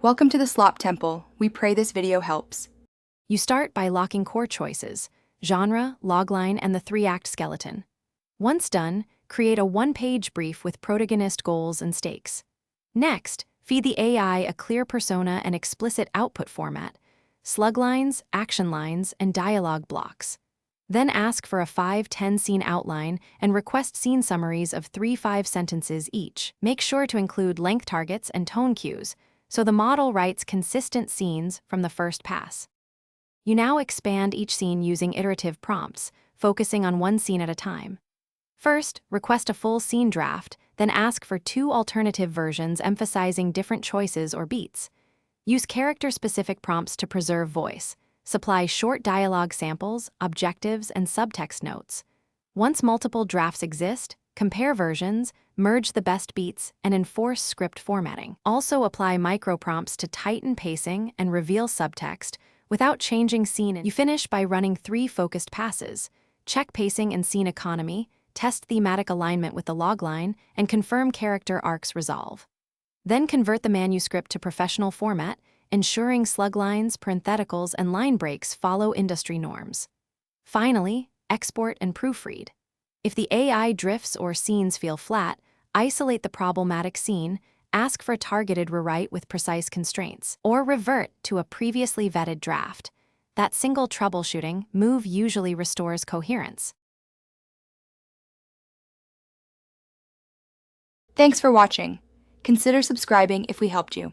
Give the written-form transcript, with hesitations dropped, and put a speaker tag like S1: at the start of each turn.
S1: Welcome to the Slop Temple. We pray this video helps.
S2: You start by locking core choices: genre, logline, and the 3-act skeleton. Once done, create a 1-page brief with protagonist goals and stakes. Next, feed the AI a clear persona and explicit output format, slug lines, action lines, and dialogue blocks. Then ask for a 5-10 scene outline and request scene summaries of 3-5 sentences each. Make sure to include length targets and tone cues, so the model writes consistent scenes from the first pass. You now expand each scene using iterative prompts, focusing on one scene at a time. First, request a full scene draft, then ask for 2 alternative versions emphasizing different choices or beats. Use character-specific prompts to preserve voice. Supply short dialogue samples, objectives, and subtext notes. Once multiple drafts exist, compare versions, merge the best beats, and enforce script formatting. Also apply micro-prompts to tighten pacing and reveal subtext without changing scene. You finish by running 3 focused passes. Check pacing and scene economy, test thematic alignment with the logline, and confirm character arcs resolve. Then convert the manuscript to professional format, ensuring slug lines, parentheticals, and line breaks follow industry norms. Finally, export and proofread. If the AI drifts or scenes feel flat, isolate the problematic scene, ask for a targeted rewrite with precise constraints, or revert to a previously vetted draft. That single troubleshooting move usually restores coherence.
S1: Thanks for watching. Consider subscribing if we helped you.